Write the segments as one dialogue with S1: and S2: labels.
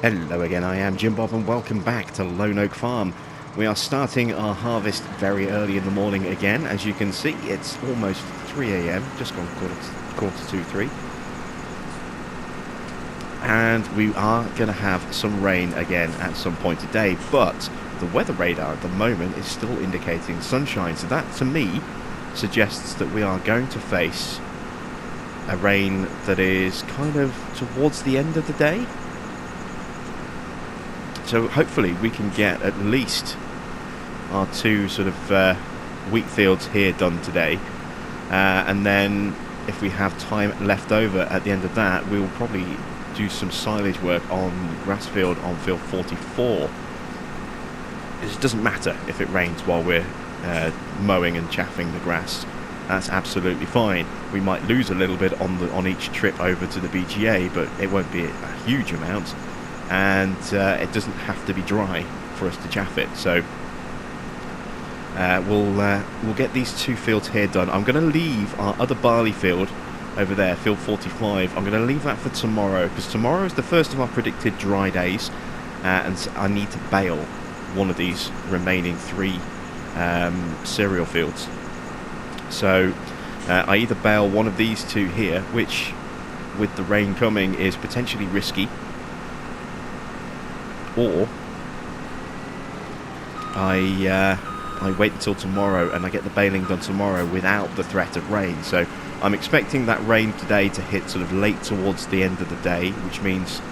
S1: Hello again, I am Jim Bob and welcome back to Lone Oak Farm. We are starting our harvest very early in the morning again. As you can see, it's almost 3 a.m, just gone quarter to 3. And we are going to have some rain again at some point today, but the weather radar at the moment is still indicating sunshine. So that, to me, suggests that we are going to face a rain that is kind of towards the end of the day. So hopefully we can get at least our two sort of wheat fields here done today, and then if we have time left over at the end of that, we will probably do some silage work on the grass field on field 44. It doesn't matter if it rains while we're mowing and chaffing the grass. That's absolutely fine. We might lose a little bit on each trip over to the BGA, but it won't be a huge amount. And it doesn't have to be dry for us to chaff it. So we'll get these two fields here done. I'm going to leave our other barley field over there, field 45. I'm going to leave that for tomorrow, because tomorrow is the first of our predicted dry days, and I need to bale one of these remaining 3 cereal fields. So I either bale one of these 2 here, which with the rain coming is potentially risky, or I wait until tomorrow and I get the baling done tomorrow without the threat of rain. So I'm expecting that rain today to hit sort of late towards the end of the day, which means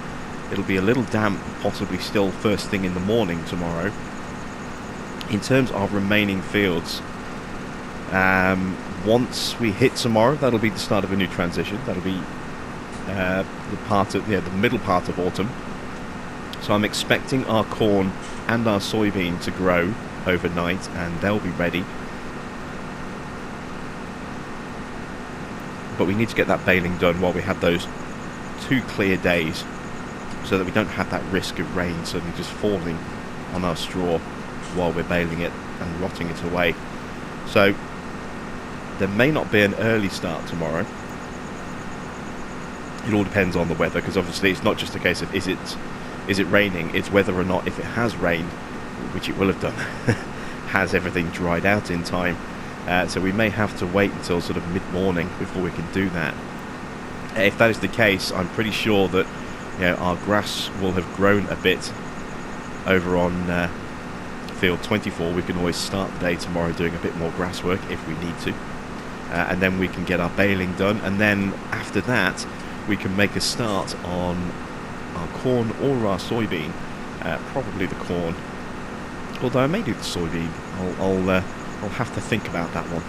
S1: it'll be a little damp, possibly still first thing in the morning tomorrow. In terms of remaining fields, once we hit tomorrow, that'll be the start of a new transition. That'll be the middle part of autumn. So I'm expecting our corn and our soybean to grow overnight, and they'll be ready. But we need to get that baling done while we have those 2 clear days, so that we don't have that risk of rain suddenly just falling on our straw while we're baling it and rotting it away. So there may not be an early start tomorrow. It all depends on the weather, because obviously it's not just a case of is it raining, it's whether or not, if it has rained, which it will have done, has everything dried out in time. So we may have to wait until sort of mid-morning before we can do that. If that is the case, I'm pretty sure that our grass will have grown a bit over on field 24. We can always start the day tomorrow doing a bit more grass work if we need to. And then we can get our baling done, and then after that we can make a start on our corn or our soybean. Probably the corn, although I may do the soybean. I'll have to think about that one.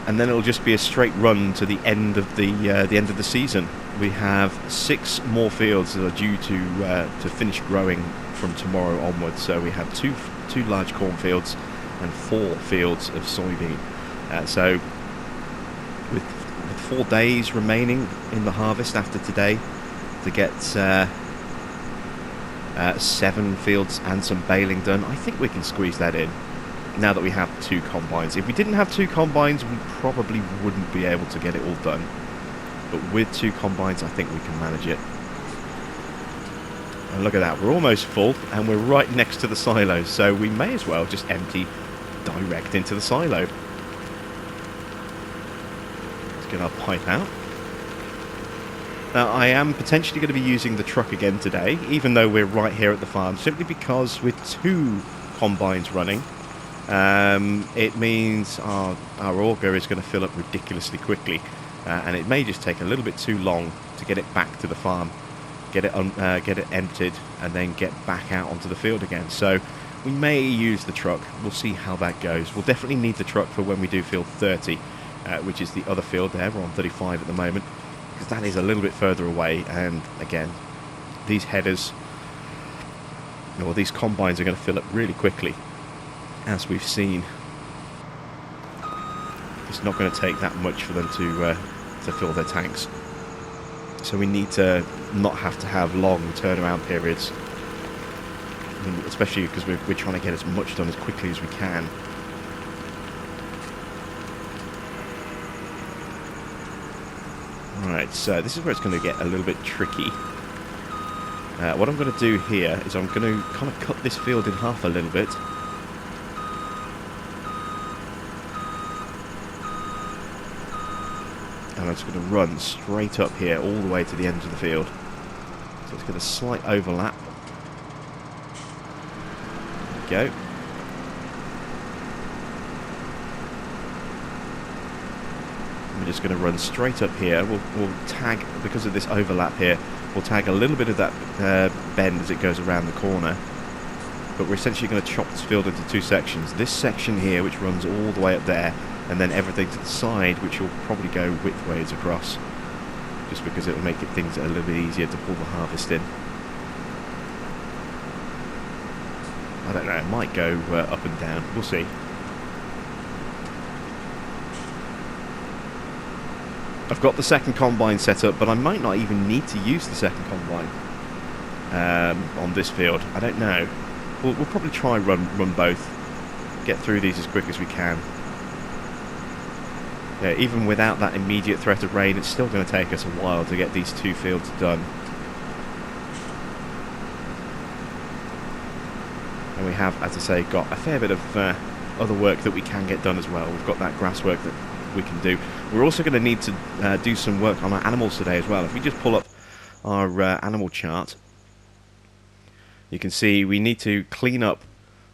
S1: And then it'll just be a straight run to the end of the end of the season. We have 6 more fields that are due to finish growing from tomorrow onwards. So we have two large cornfields and 4 fields of soybean. So with 4 days remaining in the harvest after today to get 7 fields and some baling done, I think we can squeeze that in now that we have 2 combines. If we didn't have 2 combines, we probably wouldn't be able to get it all done, but with 2 combines I think we can manage it. And look at that, we're almost full and we're right next to the silo, so we may as well just empty direct into the silo. Let's get our pipe out. Now, I am potentially going to be using the truck again today, even though we're right here at the farm, simply because with 2 combines running, it means our auger is going to fill up ridiculously quickly, and it may just take a little bit too long to get it back to the farm, get it emptied, and then get back out onto the field again. So we may use the truck. We'll see how that goes. We'll definitely need the truck for when we do field 30, which is the other field there. We're on 35 at the moment, because that is a little bit further away, and again, these headers, or these combines, are going to fill up really quickly, as we've seen. It's not going to take that much for them to fill their tanks, so we need to not have to have long turnaround periods, especially because we're trying to get as much done as quickly as we can. Right, so this is where it's going to get a little bit tricky. What I'm going to do here is I'm going to kind of cut this field in half a little bit. And I'm just going to run straight up here all the way to the end of the field. So it's got a slight overlap. There we go. We're just going to run straight up here. We'll tag, because of this overlap here, we'll tag a little bit of that bend as it goes around the corner. But we're essentially going to chop this field into two sections. This section here, which runs all the way up there, and then everything to the side, which will probably go widthways across, just because it will make things a little bit easier to pull the harvest in. I don't know, it might go up and down. We'll see. I've got the second combine set up, but I might not even need to use the second combine on this field. I don't know. We'll probably try run both. Get through these as quick as we can. Yeah, even without that immediate threat of rain, it's still going to take us a while to get these two fields done. And we have, as I say, got a fair bit of other work that we can get done as well. We've got that grass work that we can do. We're also going to need to do some work on our animals today as well. If we just pull up our animal chart, you can see we need to clean up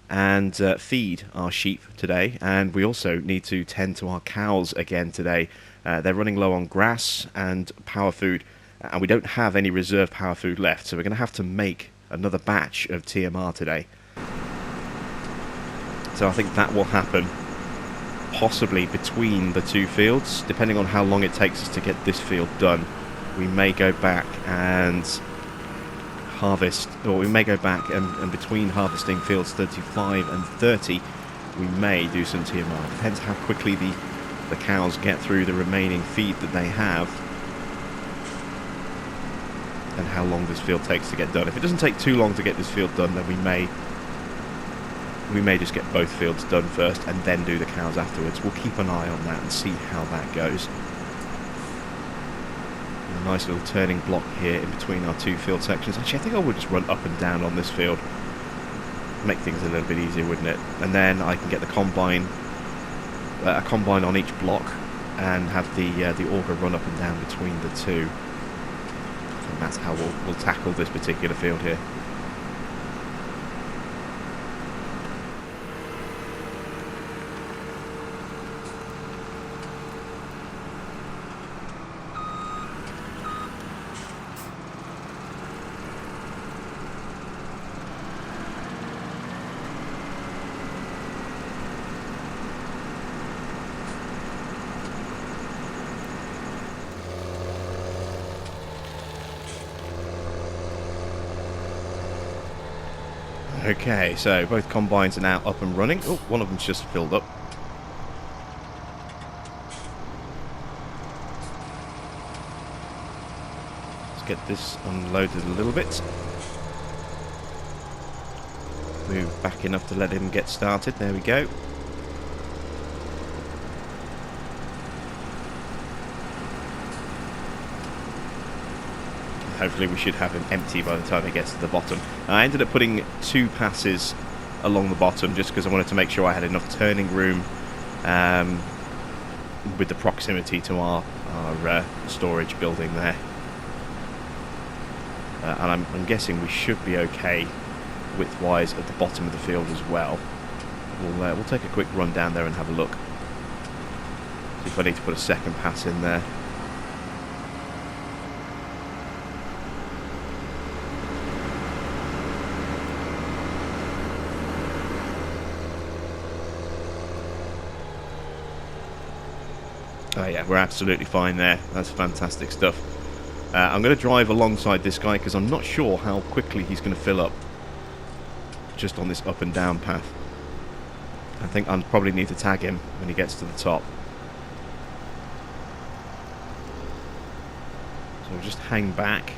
S1: and feed our sheep today, and we also need to tend to our cows again today. They're running low on grass and power food, and we don't have any reserve power food left, so we're going to have to make another batch of TMR today. So I think that will happen possibly between the two fields, depending on how long it takes us to get this field done. We may go back and harvest, or we may go back and between harvesting fields 35 and 30, we may do some TMR. Depends how quickly the cows get through the remaining feed that they have, and how long this field takes to get done. If it doesn't take too long to get this field done, then we may just get both fields done first and then do the cows afterwards. We'll keep an eye on that and see how that goes. A nice little turning block here in between our two field sections. Actually, I think I would just run up and down on this field. Make things a little bit easier, wouldn't it? And then I can get the combine, a combine on each block, and have the auger run up and down between the two. And that's how we'll tackle this particular field here. Okay, so both combines are now up and running. Oh, one of them's just filled up. Let's get this unloaded a little bit. Move back enough to let him get started. There we go. Hopefully we should have him empty by the time he gets to the bottom. I ended up putting 2 passes along the bottom just because I wanted to make sure I had enough turning room with the proximity to our storage building there. And I'm guessing we should be okay width-wise at the bottom of the field as well. We'll take a quick run down there and have a look. See if I need to put a second pass in there. Oh yeah, we're absolutely fine there. That's fantastic stuff. I'm going to drive alongside this guy because I'm not sure how quickly he's going to fill up just on this up and down path. I think I'll probably need to tag him when he gets to the top. So we'll just hang back.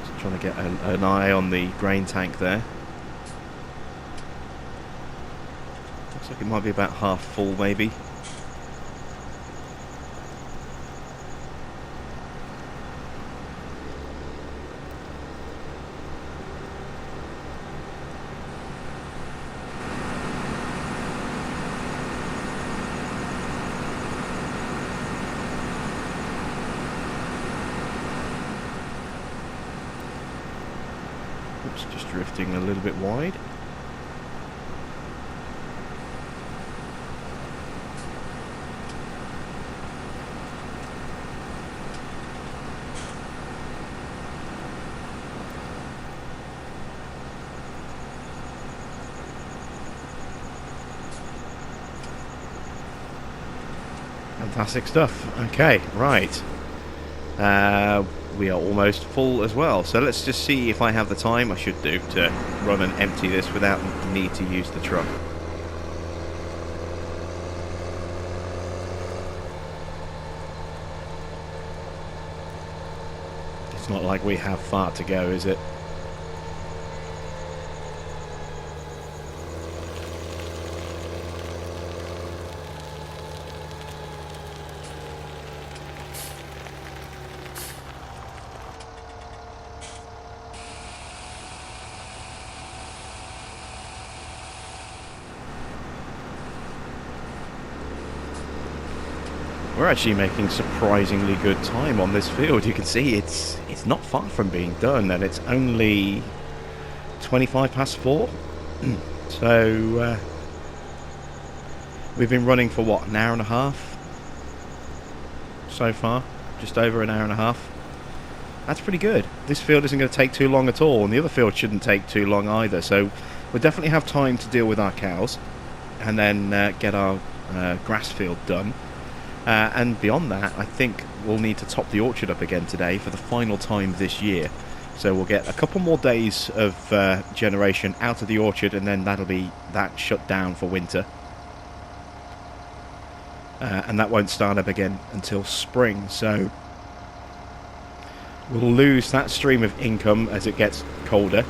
S1: Just trying to get an eye on the grain tank there. Looks like it might be about half full maybe. It's just drifting a little bit wide. Fantastic stuff. Okay, right. We are almost full as well. So let's just see if I have the time, I should do, to run and empty this without the need to use the truck. It's not like we have far to go, is it? We're actually making surprisingly good time on this field. You can see it's not far from being done, and it's only 25 past 4. So we've been running for what, an hour and a half so far? Just over an hour and a half. That's pretty good. This field isn't going to take too long at all, and the other field shouldn't take too long either. So we'll definitely have time to deal with our cows, and then get our grass field done. And beyond that, I think we'll need to top the orchard up again today for the final time this year. So we'll get a couple more days of generation out of the orchard, and then that'll be that shut down for winter. And that won't start up again until spring. So we'll lose that stream of income as it gets colder.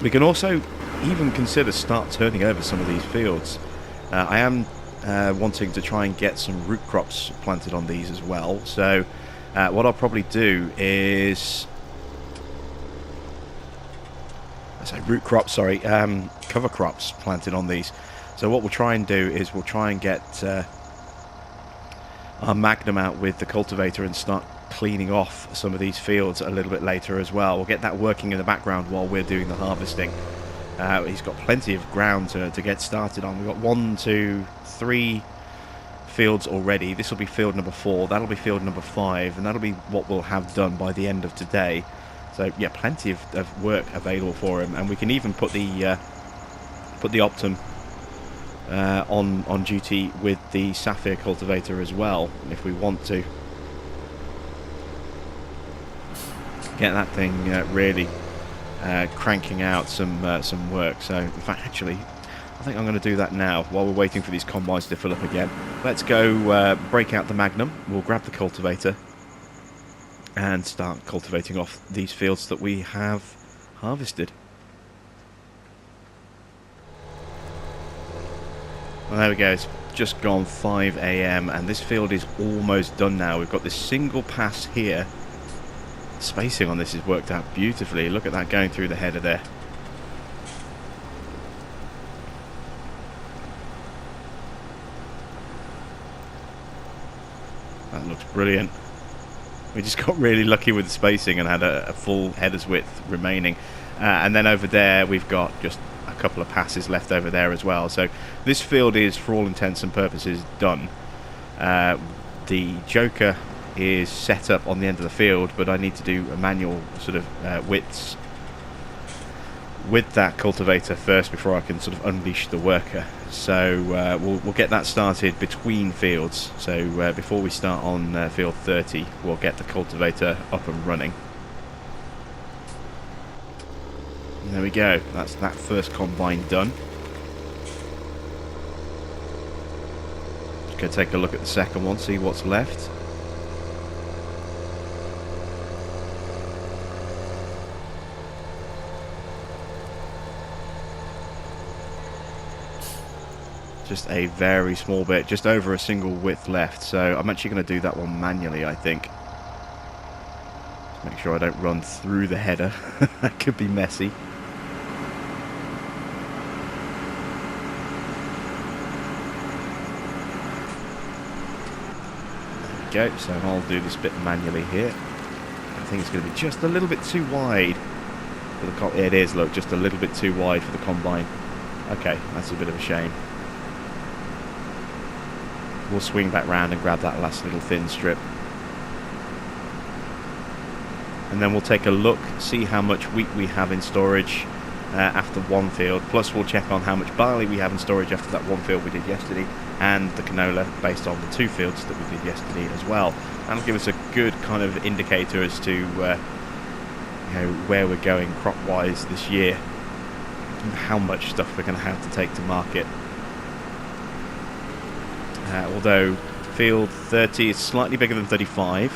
S1: We can also even consider start turning over some of these fields. I am wanting to try and get some root crops planted on these as well. So what I'll probably do is, I say root crops, sorry, cover crops planted on these. So what we'll try and do is we'll try and get our Magnum out with the cultivator and start cleaning off some of these fields a little bit later as well. We'll get that working in the background while we're doing the harvesting. He's got plenty of ground to get started on. We've got 1, 2, 3 fields already. This will be field number 4. That'll be field number 5, and that'll be what we'll have done by the end of today. So yeah, plenty of work available for him, and we can even put the Optum on duty with the Sapphire cultivator as well, if we want to get that thing really cranking out some work. So in fact, actually, I think I'm going to do that now while we're waiting for these combines to fill up again. Let's go break out the Magnum. We'll grab the cultivator and start cultivating off these fields that we have harvested. Well, there we go. It's just gone 5 AM and this field is almost done now. We've got this single pass here. Spacing on this has worked out beautifully. Look at that going through the header there. That looks brilliant. We just got really lucky with the spacing and had a full header's width remaining. And then over there we've got just a couple of passes left over there as well. So this field is, for all intents and purposes, done. The Joker is set up on the end of the field, but I need to do a manual sort of widths with that cultivator first before I can sort of unleash the worker. So we'll get that started between fields. So before we start on field 30, we'll get the cultivator up and running. And there we go. That's that first combine done. Just go take a look at the second one, see what's left. Just a very small bit, just over a single width left. So I'm actually going to do that one manually, I think. Just make sure I don't run through the header. That could be messy. There we go. So I'll do this bit manually here. I think it's going to be just a little bit too wide. For the it is, look, just a little bit too wide for the combine. Okay, that's a bit of a shame. We'll swing back round and grab that last little thin strip. And then we'll take a look, see how much wheat we have in storage after one field. Plus we'll check on how much barley we have in storage after that one field we did yesterday, and the canola based on the 2 fields that we did yesterday as well. That'll give us a good kind of indicator as to where we're going crop-wise this year, and how much stuff we're going to have to take to market. Although field 30 is slightly bigger than 35,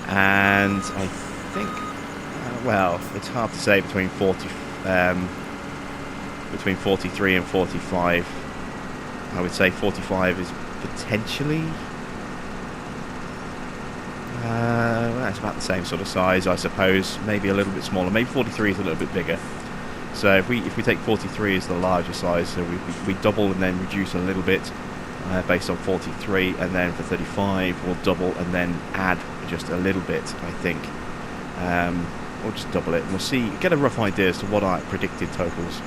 S1: and I think, well, it's hard to say between 43 and 45. I would say 45 is potentially, well, it's about the same sort of size, I suppose. Maybe a little bit smaller. Maybe 43 is a little bit bigger. So if we take 43 as the larger size, so we double and then reduce a little bit based on 43, and then for 35 we'll double and then add just a little bit, I think. We'll just double it and we'll see, get a rough idea as to what our predicted totals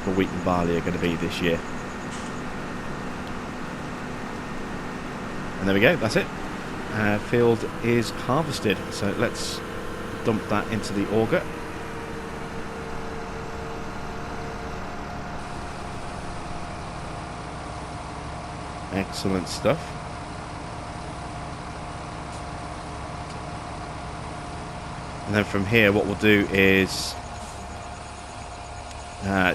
S1: for wheat and barley are going to be this year. And there we go, that's it. Field is harvested, so let's dump that into the auger. Excellent stuff. And then from here what we'll do is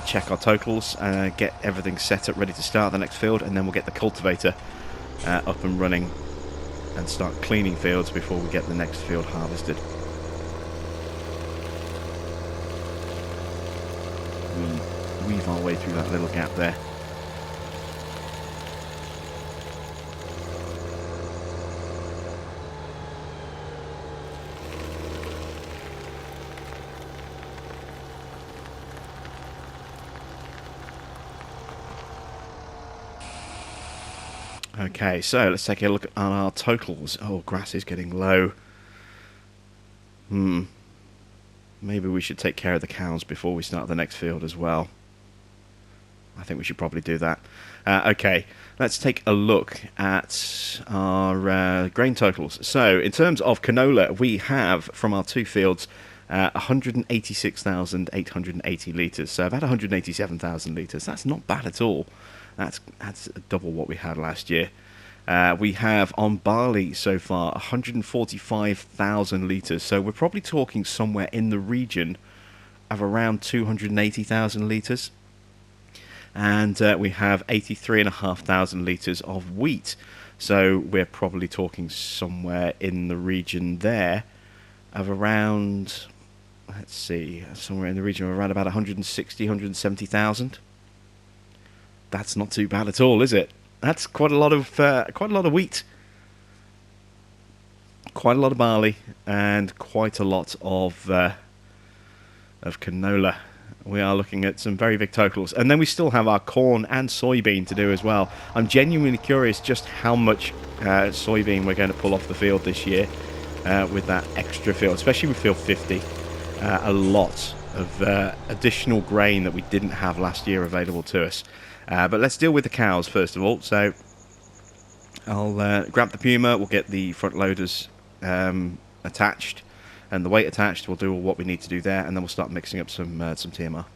S1: check our totals, get everything set up ready to start the next field, and then we'll get the cultivator up and running and start cleaning fields before we get the next field harvested. We weave our way through that little gap there. Okay, so let's take a look at our totals. Oh, grass is getting low. Maybe we should take care of the cows before we start the next field as well. I think we should probably do that. Okay, let's take a look at our grain totals. So, in terms of canola, we have, from our 2 fields, 186,880 litres. So, about 187,000 litres. That's not bad at all. That's double what we had last year. We have on barley so far 145,000 litres, so we're probably talking somewhere in the region of around 280,000 litres. And we have 83,500 litres of wheat, so we're probably talking somewhere in the region there of around, let's see, somewhere in the region of around about 160, 170,000. That's not too bad at all, is it? That's quite a lot of wheat, quite a lot of barley, and quite a lot of canola. We are looking at some very big totals, and then we still have our corn and soybean to do as well. I'm genuinely curious just how much soybean we're going to pull off the field this year with that extra field, especially with field 50. A lot of additional grain that we didn't have last year available to us. But let's deal with the cows first of all. So I'll grab the Puma, we'll get the front loaders attached and the weight attached. We'll do what we need to do there, and then we'll start mixing up some TMR.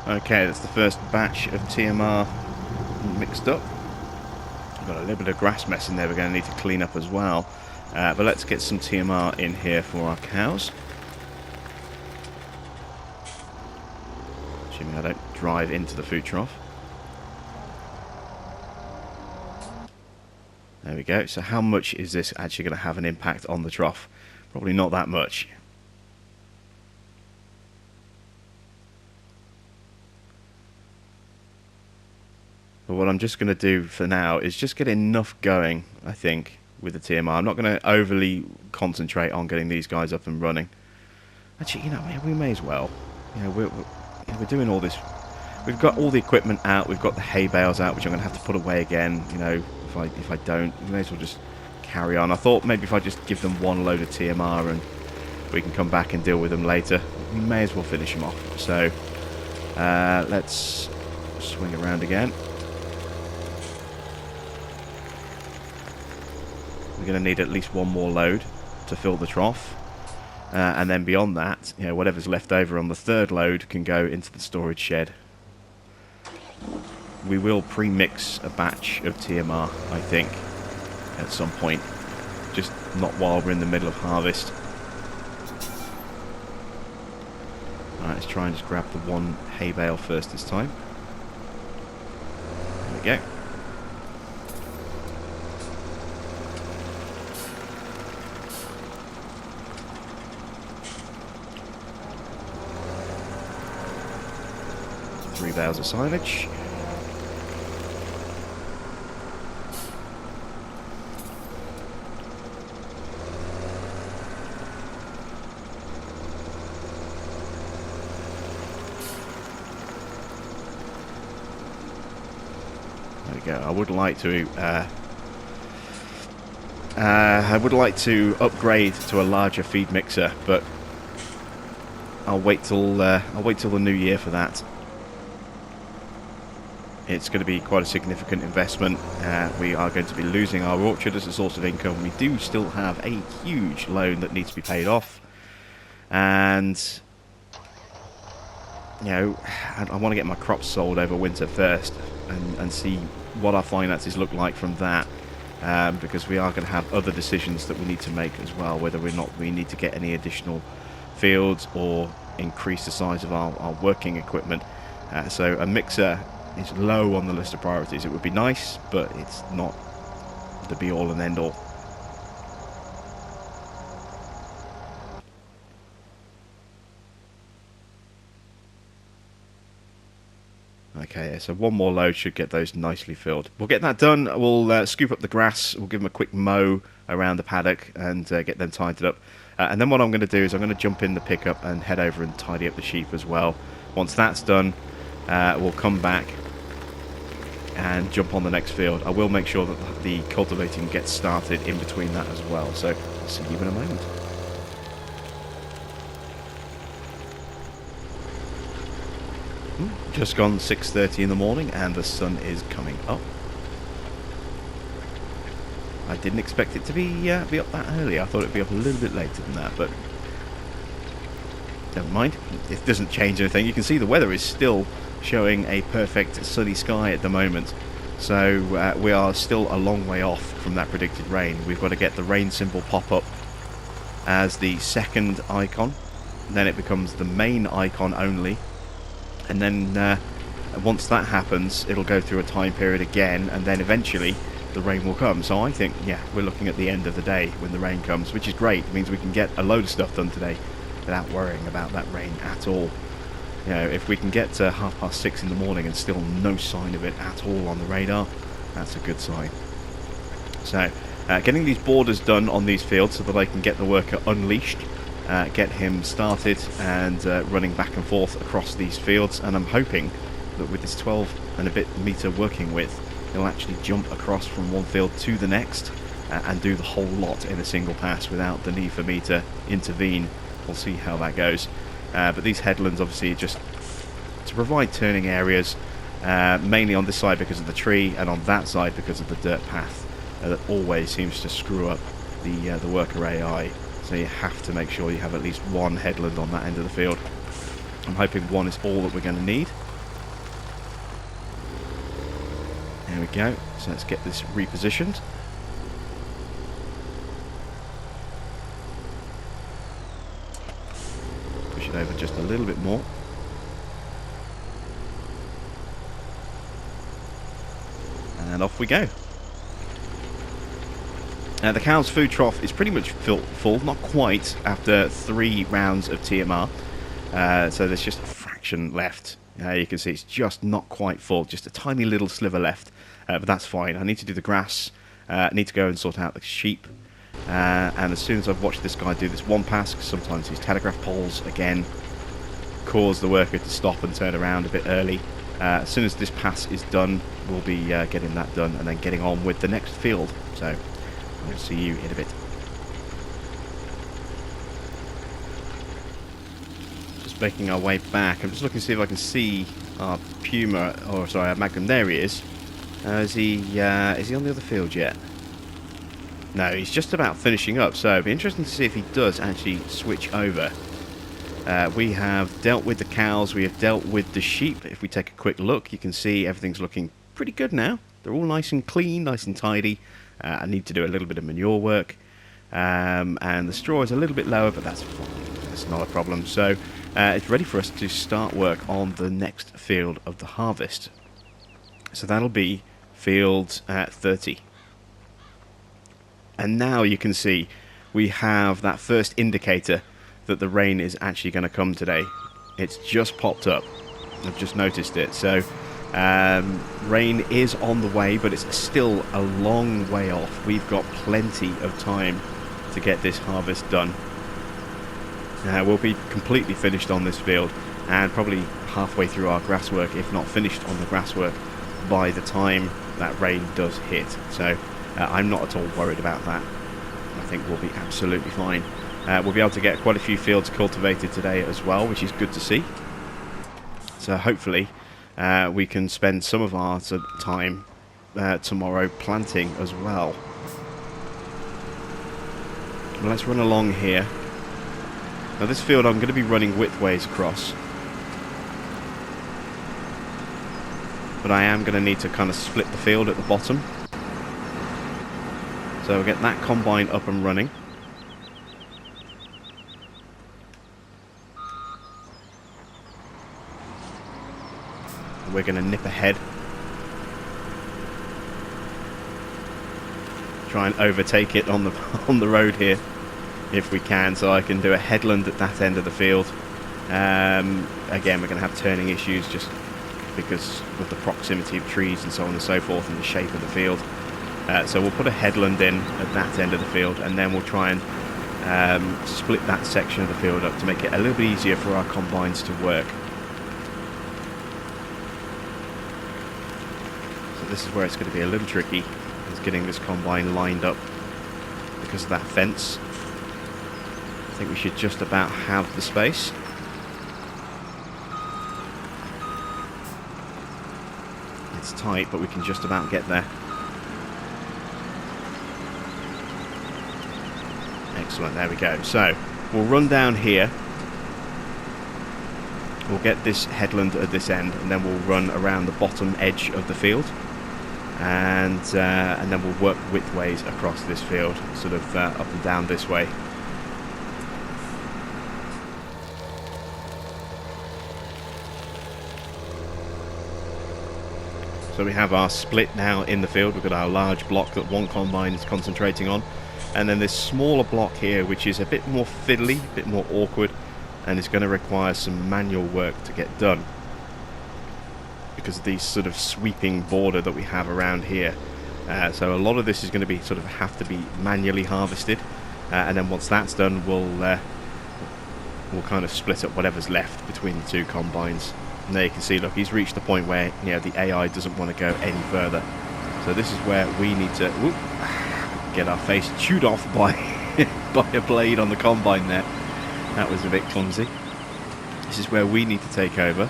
S1: Okay, that's the first batch of TMR mixed up. We've got a little bit of grass mess in there we're going to need to clean up as well. But let's get some TMR in here for our cows. Assuming I don't drive into the food trough. There we go. So how much is this actually going to have an impact on the trough? Probably not that much. But what I'm just going to do for now is just get enough going, I think, with the TMR. I'm not going to overly concentrate on getting these guys up and running. Actually, you know, we may as well. You know, we're doing all this. We've got all the equipment out. We've got the hay bales out, which I'm going to have to put away again. You know, if I don't, we may as well just carry on. I thought maybe if I just give them one load of TMR and we can come back and deal with them later. We may as well finish them off. So let's swing around again. We're going to need at least one more load to fill the trough. And then beyond that, you know, whatever's left over on the third load can go into the storage shed. We will pre-mix a batch of TMR, I think, at some point. Just not while we're in the middle of harvest. Alright, let's try and just grab the one hay bale first this time. There we go. Three bales of silage. There we go. I would like to upgrade to a larger feed mixer, but I'll wait till the new year for that. It's going to be quite a significant investment. We are going to be losing our orchard as a source of income. We do still have a huge loan that needs to be paid off. And, you know, I want to get my crops sold over winter first and see what our finances look like from that. Because we are going to have other decisions that we need to make as well, whether or not we need to get any additional fields or increase the size of our working equipment. So a mixer is low on the list of priorities. It would be nice, but it's not the be-all and end-all. Okay, so one more load should get those nicely filled. We'll get that done. We'll scoop up the grass. We'll give them a quick mow around the paddock and get them tidied up. And then what I'm going to do is I'm going to jump in the pickup and head over and tidy up the sheep as well. Once that's done, we'll come back and jump on the next field. I will make sure that the cultivating gets started in between that as well. So I'll see you in a moment. Just gone 6:30 in the morning and the sun is coming up. I didn't expect it to be up that early. I thought it'd be up a little bit later than that, but never mind. It doesn't change anything. You can see the weather is still showing a perfect sunny sky at the moment, so we are still a long way off from that predicted rain. We've got to get the rain symbol pop up as the second icon, then it becomes the main icon only, and then once that happens it'll go through a time period again, and then eventually the rain will come. So I think, yeah, we're looking at the end of the day when the rain comes, which is great. It means we can get a load of stuff done today without worrying about that rain at all. You know, if we can get to 6:30 in the morning and still no sign of it at all on the radar, that's a good sign. So, getting these borders done on these fields so that I can get the worker unleashed, get him started and running back and forth across these fields, and I'm hoping that with this 12 and a bit meter working width, he'll actually jump across from one field to the next and do the whole lot in a single pass without the need for me to intervene. We'll see how that goes. But these headlands obviously are just to provide turning areas, mainly on this side because of the tree and on that side because of the dirt path that always seems to screw up the worker AI. So you have to make sure you have at least one headland on that end of the field. I'm hoping one is all that we're going to need. There we go. So let's get this repositioned. Push it over just a little bit more. And off we go. The cow's food trough is pretty much full, not quite, after 3 rounds of TMR. So there's just a fraction left. You can see it's just not quite full, just a tiny little sliver left. But that's fine. I need to do the grass. I need to go and sort out the sheep. And as soon as I've watched this guy do this one pass, because sometimes these telegraph poles, again, cause the worker to stop and turn around a bit early. As soon as this pass is done, we'll be getting that done and then getting on with the next field. So I'll see you in a bit. Just making our way back. I'm just looking to see if I can see our Puma, or sorry, our Magnum. There he is. Is he on the other field yet? No, he's just about finishing up, so it'll be interesting to see if he does actually switch over. We have dealt with the cows, we have dealt with the sheep. If we take a quick look, you can see everything's looking pretty good now. They're all nice and clean, nice and tidy. I need to do a little bit of manure work. And the straw is a little bit lower, but that's fine. That's not a problem. So it's ready for us to start work on the next field of the harvest. So that'll be field 30. And now you can see we have that first indicator that the rain is actually going to come today. It's just popped up. I've just noticed it. So rain is on the way, but it's still a long way off. We've got plenty of time to get this harvest done. We'll be completely finished on this field and probably halfway through our grass work, if not finished on the grass work, by the time that rain does hit. So I'm not at all worried about that. I think we'll be absolutely fine. We'll be able to get quite a few fields cultivated today as well, which is good to see. So hopefully we can spend some of our time tomorrow planting as well. Well, let's run along here. Now this field I'm going to be running widthways across. But I am going to need to kind of split the field at the bottom. So we'll get that combine up and running. We're going to nip ahead. Try and overtake it on the road here if we can, so I can do a headland at that end of the field. Again, we're going to have turning issues just because of the proximity of trees and so on and so forth and the shape of the field. So we'll put a headland in at that end of the field, and then we'll try and split that section of the field up to make it a little bit easier for our combines to work. So this is where it's going to be a little tricky, is getting this combine lined up because of that fence. I think we should just about have the space. It's tight, but we can just about get there. Excellent, there we go. So we'll run down here. We'll get this headland at this end, and then we'll run around the bottom edge of the field, and then we'll work widthways across this field, sort of up and down this way. So we have our split now in the field. We've got our large block that one combine is concentrating on, and then this smaller block here, which is a bit more fiddly, a bit more awkward, and it's going to require some manual work to get done because of these sort of sweeping border that we have around here. So a lot of this is going to be sort of have to be manually harvested, and then once that's done, we'll kind of split up whatever's left between the two combines. And there you can see, look, he's reached the point where, you know, the AI doesn't want to go any further. So this is where we need to get our face chewed off by by a blade on the combine there. That was a bit clumsy. This is where we need to take over.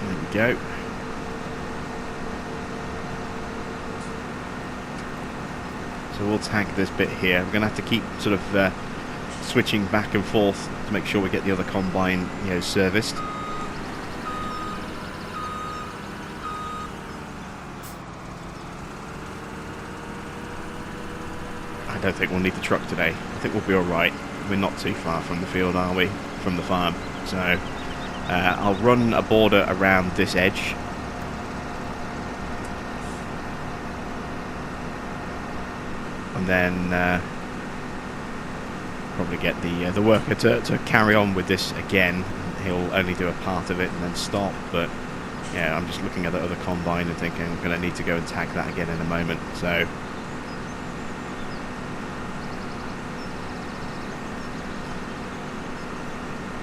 S1: There we go. So we'll tag this bit here. We're going to have to keep sort of switching back and forth to make sure we get the other combine, you know, serviced. I don't think we'll need the truck today. I think we'll be alright. We're not too far from the field, are we? From the farm. So I'll run a border around this edge. And then probably get the worker to carry on with this again. He'll only do a part of it and then stop. But yeah, I'm just looking at the other combine and thinking I'm going to need to go and tag that again in a moment. So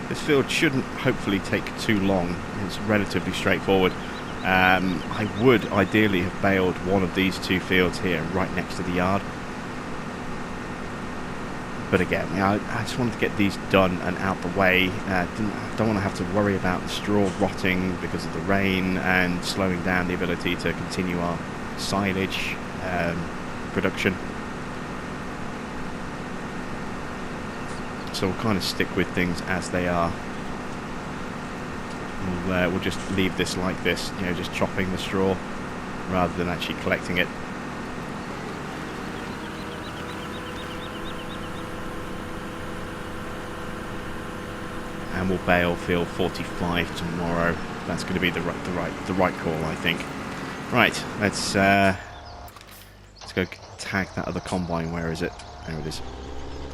S1: this field shouldn't hopefully take too long. It's relatively straightforward. I would ideally have baled one of these two fields here right next to the yard. But again, you know, I just wanted to get these done and out the way. Don't want to have to worry about the straw rotting because of the rain and slowing down the ability to continue our silage production. So we'll kind of stick with things as they are. We'll just leave this like this, you know, just chopping the straw rather than actually collecting it. And we'll bale field 45 tomorrow. That's going to be the right call, I think. Right, let's go tag that other combine. Where is it? There it is.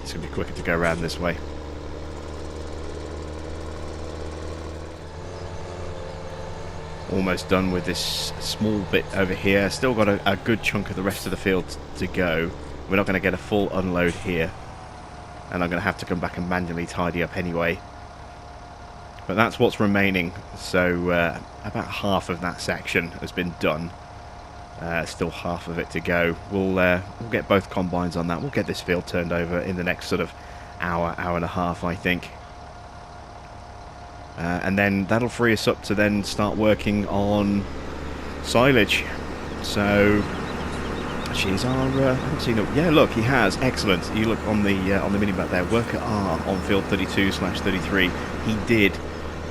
S1: It's going to be quicker to go around this way. Almost done with this small bit over here. Still got a good chunk of the rest of the field to go. We're not going to get a full unload here. And I'm going to have to come back and manually tidy up anyway. But that's what's remaining. So about half of that section has been done. Still half of it to go. We'll get both combines on that. We'll get this field turned over in the next sort of hour and a half, I think. And then that'll free us up to then start working on silage. So, actually, is our I haven't seen it. Yeah, look, he has. Excellent. You look on the minimap there. Worker R on field 32/33. He did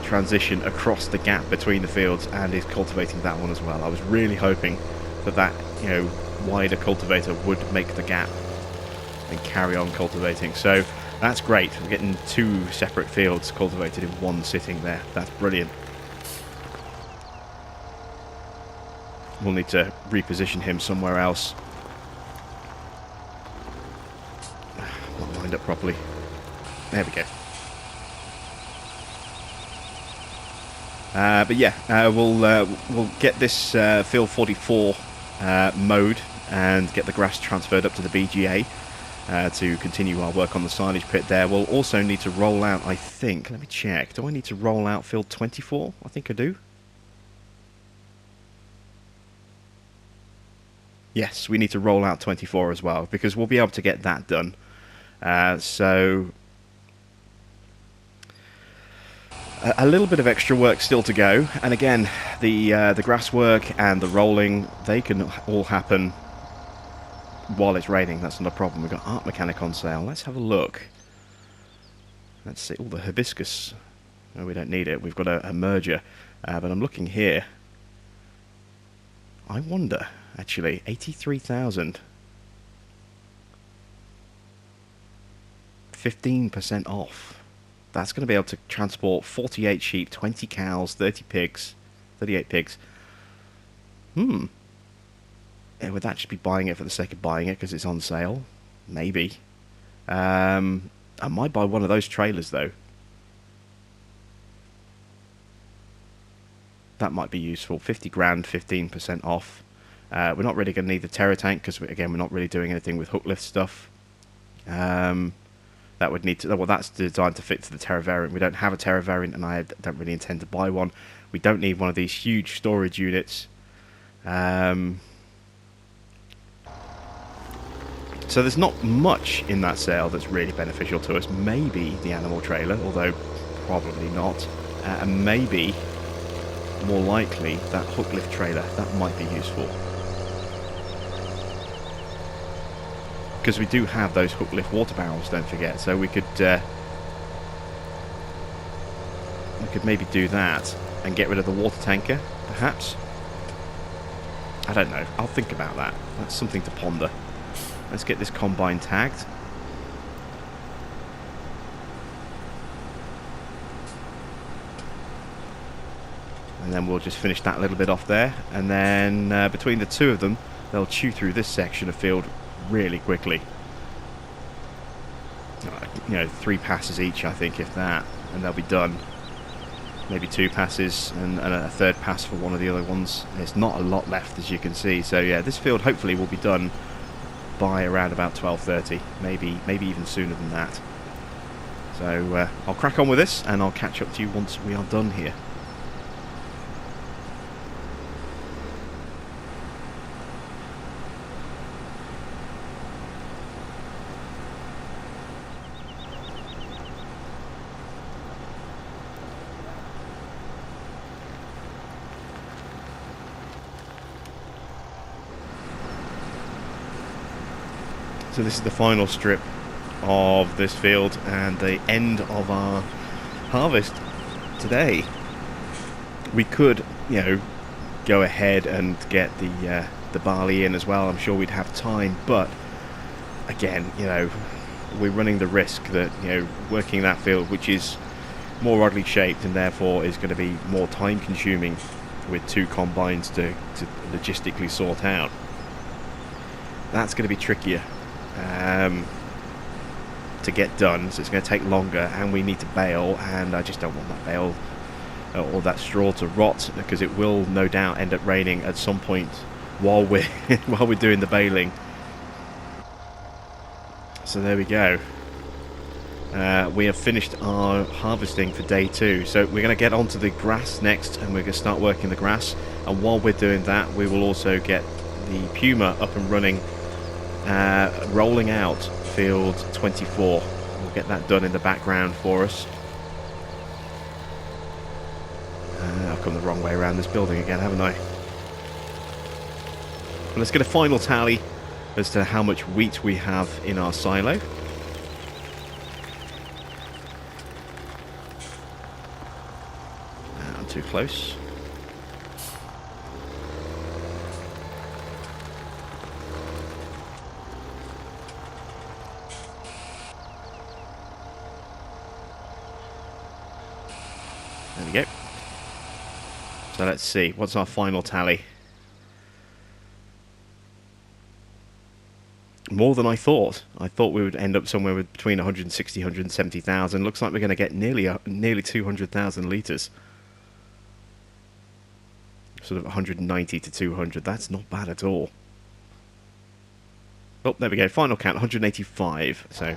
S1: transition across the gap between the fields and is cultivating that one as well. I was really hoping that you know, wider cultivator would make the gap and carry on cultivating. So that's great. We're getting two separate fields cultivated in one sitting there. That's brilliant. We'll need to reposition him somewhere else. Not lined up properly. There we go. But yeah, we'll get this field 44 mowed and get the grass transferred up to the BGA to continue our work on the silage pit there. We'll also need to roll out, I think, let me check, do I need to roll out field 24? I think I do. Yes, we need to roll out 24 as well, because we'll be able to get that done. So a little bit of extra work still to go, and again, the grass work and the rolling, they can all happen while it's raining. That's not a problem. We've got Art Mechanic on sale. Let's have a look. Let's see. All the hibiscus. No, we don't need it. We've got a merger. But I'm looking here. I wonder, actually, 83,000. 15% off. That's going to be able to transport 48 sheep, 20 cows, 30 pigs, 38 pigs. Yeah, would that just be buying it for the sake of buying it because it's on sale? Maybe. I might buy one of those trailers, though. That might be useful. 50 grand, 15% off. We're not really going to need the Terra tank because, again, we're not really doing anything with hook lift stuff. That would need to... Well, that's designed to fit to the Terra variant. We don't have a Terra variant, and I don't really intend to buy one. We don't need one of these huge storage units. So there's not much in that sale that's really beneficial to us. Maybe the animal trailer, although probably not. And maybe, more likely, that hook lift trailer. That might be useful. because we do have those hook lift water barrels, don't forget, so we could maybe do that and get rid of the water tanker, perhaps. I don't know. I'll think about that. That's something to ponder. Let's get this combine tagged. And then we'll just finish that little bit off there. And then between the two of them, they'll chew through this section of field really quickly. You know, 3 passes each, I think, if that. And they'll be done. Maybe 2 passes and a third pass for one of the other ones. There's not a lot left, as you can see. So yeah, this field hopefully will be done by around about 12:30, maybe even sooner than that. So I'll crack on with this, and I'll catch up to you once we are done here. So this is the final strip of this field and the end of our harvest today. We could, you know, go ahead and get the barley in as well. I'm sure we'd have time, but again, you know, we're running the risk that, you know, working that field, which is more oddly shaped and therefore is going to be more time consuming with 2 combines to logistically sort out. That's going to be trickier to get done, so it's going to take longer, and we need to bale, and I just don't want that bale or that straw to rot, because it will no doubt end up raining at some point while we're while we're doing the baling. So there we go. We have finished our harvesting for day 2, so we're going to get onto the grass next, and we're going to start working the grass. And while we're doing that, we will also get the Puma up and running, rolling out field 24. We'll get that done in the background for us. I've come the wrong way around this building again, haven't I? Well, let's get a final tally as to how much wheat we have in our silo. I'm too close. There we go. So let's see, what's our final tally? More than I thought. I thought we would end up somewhere between 160, 170,000. Looks like we're going to get nearly 200,000 litres. Sort of 190 to 200. That's not bad at all. Oh, there we go. Final count, 185. So,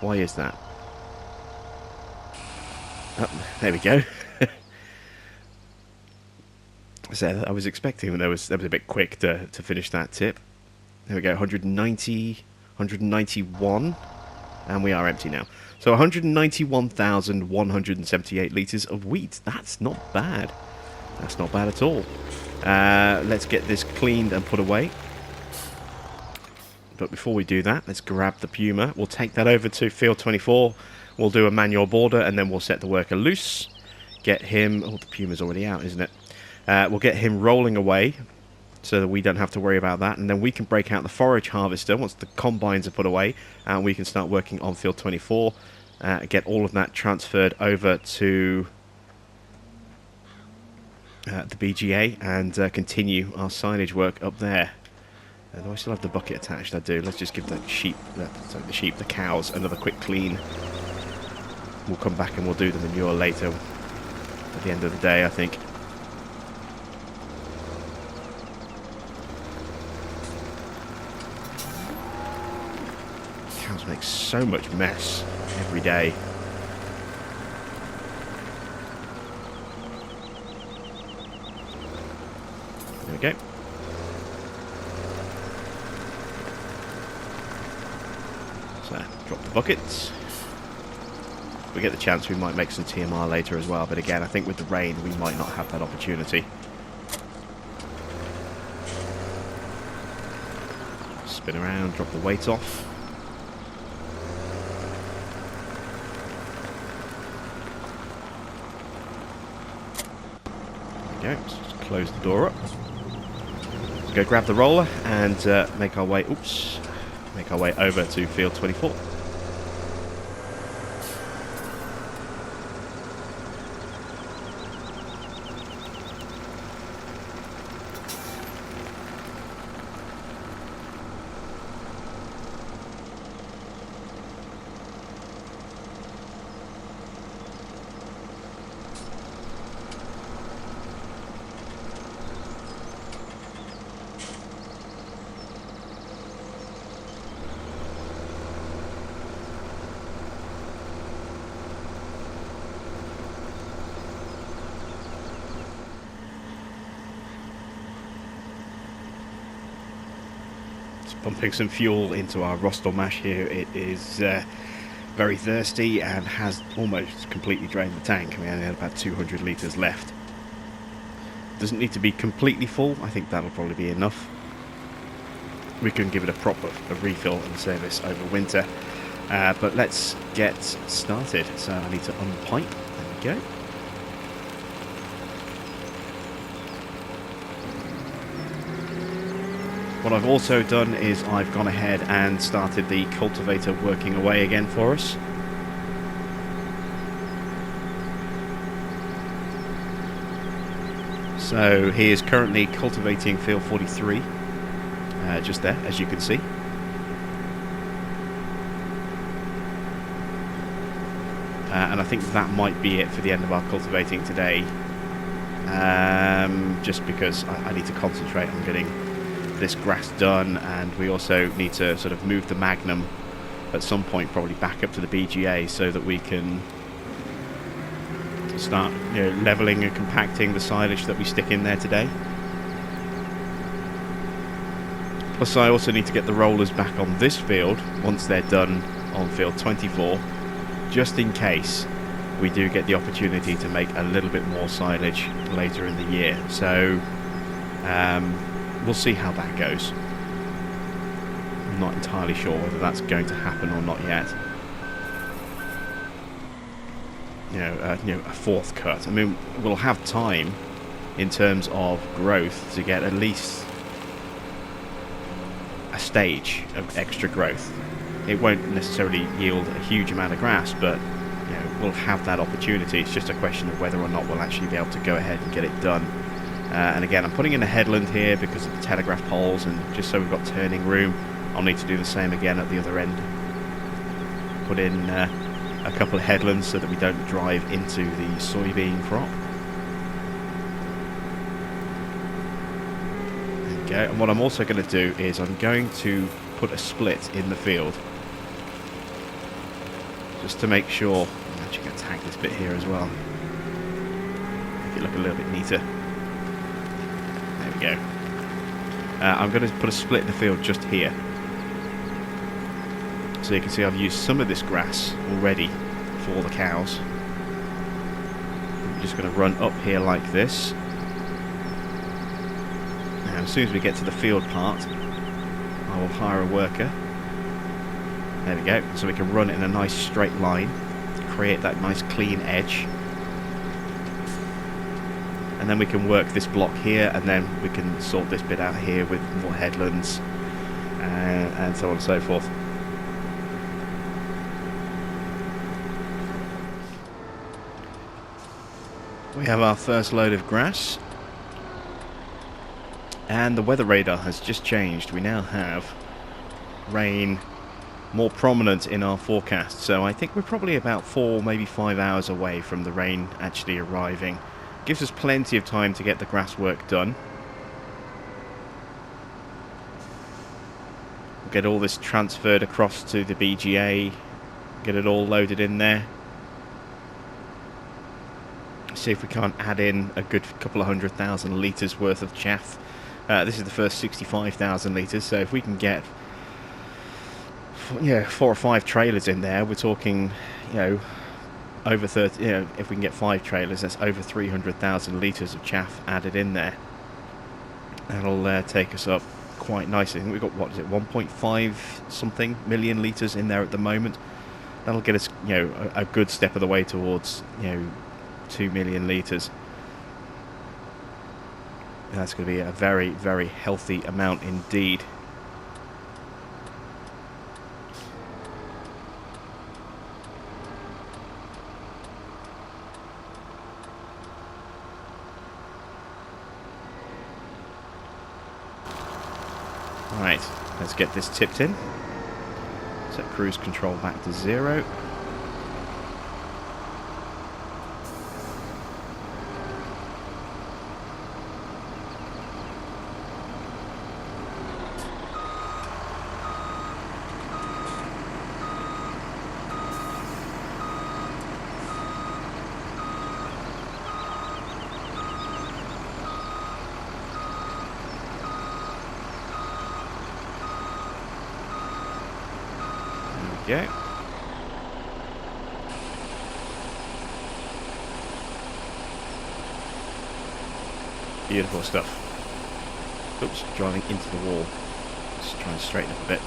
S1: why is that? Oh, there we go. So I was expecting that was a bit quick to finish that tip. There we go, 190, 191, and we are empty now. So 191,178 litres of wheat. That's not bad. That's not bad at all. Let's get this cleaned and put away. But before we do that, let's grab the Puma. We'll take that over to field 24. We'll do a manual border, and then we'll set the worker loose. Get him... Oh, the Puma's already out, isn't it? We'll get him rolling away, so that we don't have to worry about that, and then we can break out the forage harvester once the combines are put away, and we can start working on field 24, get all of that transferred over to the BGA, and continue our silage work up there. Do I still have the bucket attached? I do. Let's just give the cows another quick clean. We'll come back and we'll do the manure later at the end of the day, I think. Cows make so much mess every day. There we go. So, drop the buckets. If we get the chance, we might make some TMR later as well, but again, I think with the rain, we might not have that opportunity. spin around, drop the weight off. There we go. Let's just close the door up. Let's go grab the roller and make our way over to field 24. Pumping some fuel into our Rostol mash here. It is very thirsty and has almost completely drained the tank. We only had about 200 litres left. Doesn't need to be completely full. I think that'll probably be enough. We can give it a refill and service over winter. But let's get started. So I need to unpipe. There we go. What I've also done is I've gone ahead and started the cultivator working away again for us. So he is currently cultivating field 43, just there, as you can see. And I think that might be it for the end of our cultivating today. Just because I need to concentrate on getting this grass done, and we also need to sort of move the Magnum at some point, probably back up to the BGA, so that we can start, leveling and compacting the silage that we stick in there today. Plus I also need to get the rollers back on this field once they're done on field 24, just in case we do get the opportunity to make a little bit more silage later in the year. So we'll see how that goes. I'm not entirely sure whether that's going to happen or not yet. A fourth cut. I mean, we'll have time in terms of growth to get at least a stage of extra growth. It won't necessarily yield a huge amount of grass, but we'll have that opportunity. It's just a question of whether or not we'll actually be able to go ahead and get it done. And again, I'm putting in a headland here because of the telegraph poles, and just so we've got turning room. I'll need to do the same again at the other end. Put in a couple of headlands so that we don't drive into the soybean crop. There we go. And what I'm also going to do is I'm going to put a split in the field, just to make sure. I'm actually going to tag this bit here as well, make it look a little bit neater. There we go. I'm going to put a split in the field just here. So you can see I've used some of this grass already for the cows. I'm just going to run up here like this. Now as soon as we get to the field part, I will hire a worker. There we go. So we can run it in a nice straight line, create that nice clean edge. And then we can work this block here, and then we can sort this bit out here with more headlands and so on and so forth. We have our first load of grass, and the weather radar has just changed. We now have rain more prominent in our forecast, so I think we're probably about 4, maybe 5 hours away from the rain actually arriving. Gives us plenty of time to get the grass work done. We'll get all this transferred across to the BGA, get it all loaded in there. See if we can't add in a good couple of 100,000 litres worth of chaff. This is the first 65,000 litres, so if we can get 4 or 5 trailers in there, we're talking, over 30, if we can get 5 trailers, that's over 300,000 litres of chaff added in there. That'll take us up quite nicely. I think we've got, what is it, 1.5 something million litres in there at the moment. That'll get us, you know, a good step of the way towards, you know, 2 million litres. That's going to be a very, very healthy amount indeed. Right, let's get this tipped in. Set cruise control back to 0. There we go. Beautiful stuff. Oops, driving into the wall. Just trying to straighten up a bit.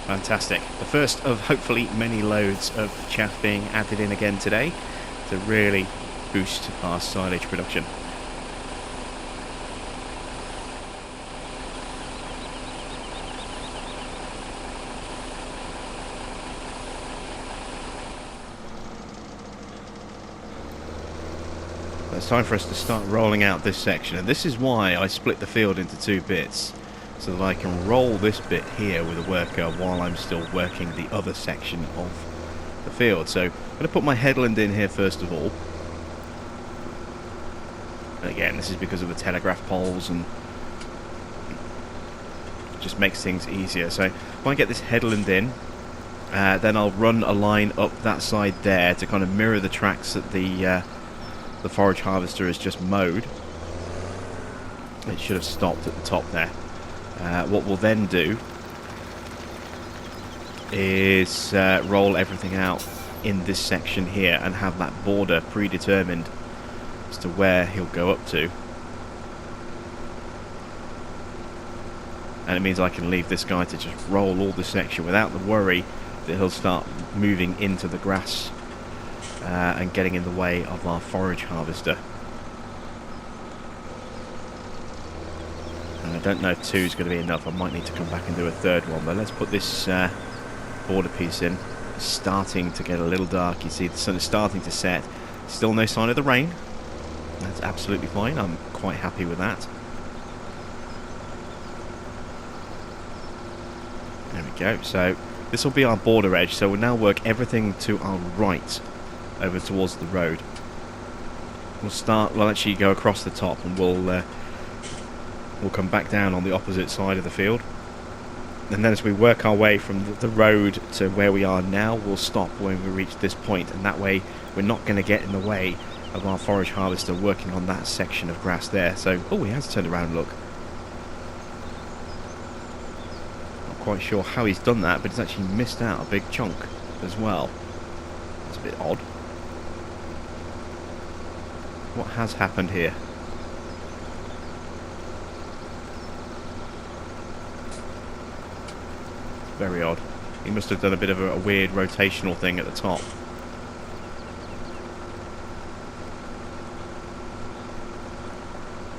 S1: Fantastic. The first of hopefully many loads of chaff being added in again today to really boost our silage production. It's time for us to start rolling out this section, and this is why I split the field into 2 bits, so that I can roll this bit here with a worker while I'm still working the other section of the field. So I'm going to put my headland in here first of all. And again, this is because of the telegraph poles, and it just makes things easier. So if I get this headland in, then I'll run a line up that side there to kind of mirror the tracks that the forage harvester has just mowed. It should have stopped at the top there. What we'll then do is roll everything out in this section here and have that border predetermined as to where he'll go up to. And it means I can leave this guy to just roll all the section without the worry that he'll start moving into the grass and getting in the way of our forage harvester. And I don't know if 2 is going to be enough. I might need to come back and do a 3rd one, but let's put this border piece in. It's starting to get a little dark. You see the sun is starting to set. Still no sign of the rain. That's absolutely fine. I'm quite happy with that. There we go. So this will be our border edge. So we'll now work everything to our right over towards the road. We'll actually go across the top, and we'll come back down on the opposite side of the field. And then as we work our way from the road to where we are now, we'll stop when we reach this point, and that way we're not going to get in the way of our forage harvester working on that section of grass there. So, oh, he has turned around and look. Not quite sure how he's done that, but he's actually missed out a big chunk as well. That's a bit odd. What has happened here? Very odd. He must have done a bit of a weird rotational thing at the top.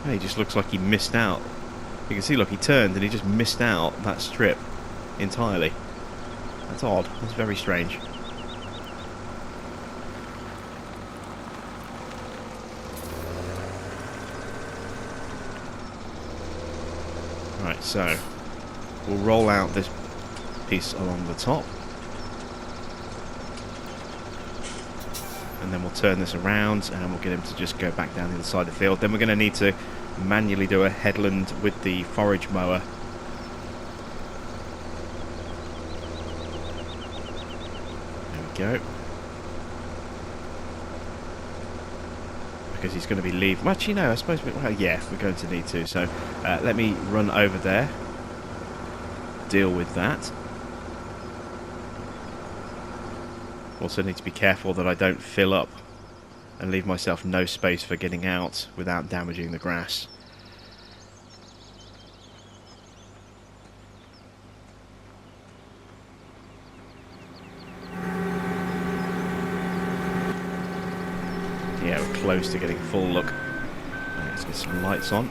S1: He just looks like he missed out. You can see, look, he turned and he just missed out that strip entirely. That's odd. That's very strange. Right, so we'll roll out this piece along the top, and then we'll turn this around and we'll get him to just go back down the other side of the field. Then we're going to need to manually do a headland with the forage mower. There we go. Because he's going to be leaving. Well, actually, no, I suppose well, yeah, we're going to need to. So let me run over there, deal with that. Also need to be careful that I don't fill up and leave myself no space for getting out without damaging the grass. Yeah, we're close to getting full look. Let's get some lights on.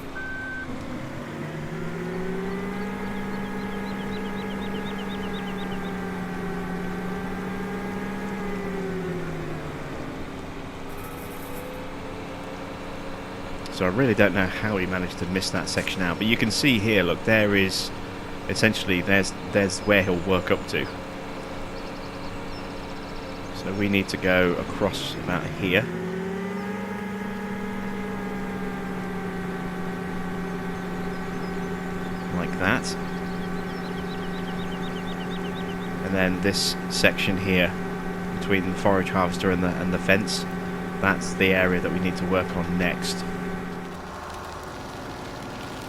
S1: So I really don't know how he managed to miss that section out, but you can see here, look, there is essentially there's where he'll work up to. So we need to go across about here. Like that. And then this section here between the forage harvester and the fence, that's the area that we need to work on next.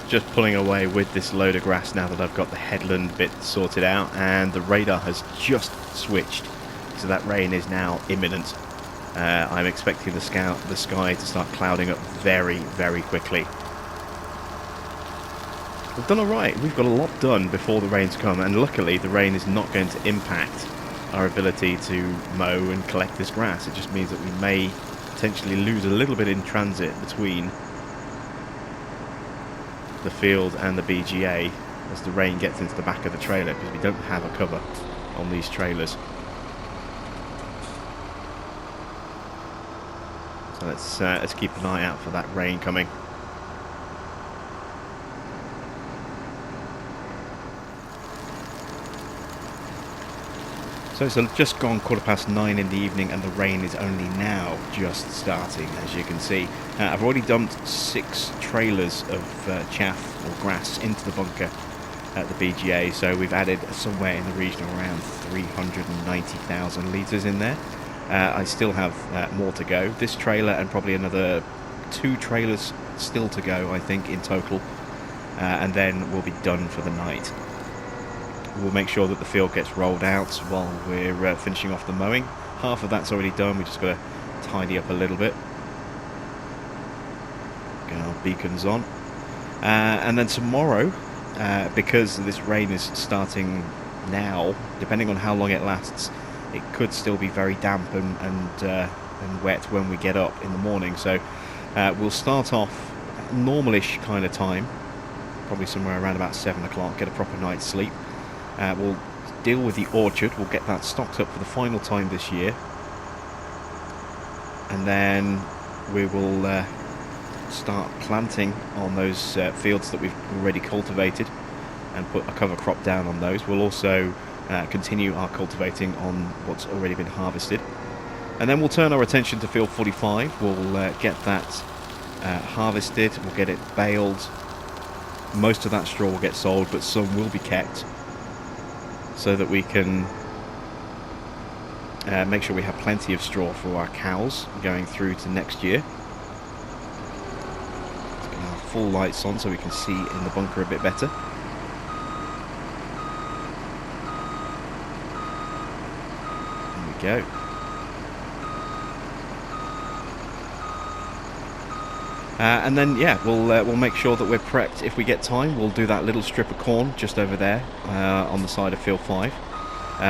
S1: Just pulling away with this load of grass now that I've got the headland bit sorted out, and the radar has just switched, so that rain is now imminent. I'm expecting the sky to start clouding up very, very quickly. We've done alright, we've got a lot done before the rains come, and luckily the rain is not going to impact our ability to mow and collect this grass. It just means that we may potentially lose a little bit in transit between the field and the BGA as the rain gets into the back of the trailer, because we don't have a cover on these trailers. So let's keep an eye out for that rain coming. So it's just gone 9:15 in the evening, and the rain is only now just starting, as you can see. I've already dumped 6 trailers of chaff or grass into the bunker at the BGA, so we've added somewhere in the region of around 390,000 litres in there. I still have more to go. This trailer and probably another 2 trailers still to go, I think, in total, and then we'll be done for the night. We'll make sure that the field gets rolled out while we're finishing off the mowing. Half of that's already done, we just got to tidy up a little bit. Get our beacons on. And then tomorrow, because this rain is starting now, depending on how long it lasts, it could still be very damp and wet when we get up in the morning. So we'll start off normalish kind of time, probably somewhere around about 7 o'clock, get a proper night's sleep. We'll deal with the orchard, we'll get that stocked up for the final time this year, and then we will start planting on those fields that we've already cultivated and put a cover crop down on those. We'll also continue our cultivating on what's already been harvested, and then we'll turn our attention to field 45. We'll get that harvested, we'll get it baled. Most of that straw will get sold, but some will be kept, so that we can make sure we have plenty of straw for our cows going through to next year. Let's get our full lights on so we can see in the bunker a bit better. There we go. And then, yeah, we'll make sure that we're prepped. If we get time, we'll do that little strip of corn just over there on the side of field 5.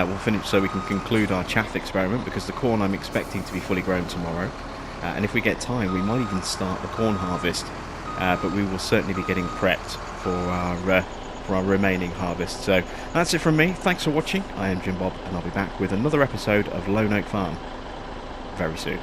S1: We'll finish so we can conclude our chaff experiment, because the corn I'm expecting to be fully grown tomorrow. And if we get time, we might even start the corn harvest. But we will certainly be getting prepped for our remaining harvest. So that's it from me. Thanks for watching. I am Jim Bob, and I'll be back with another episode of Lone Oak Farm very soon.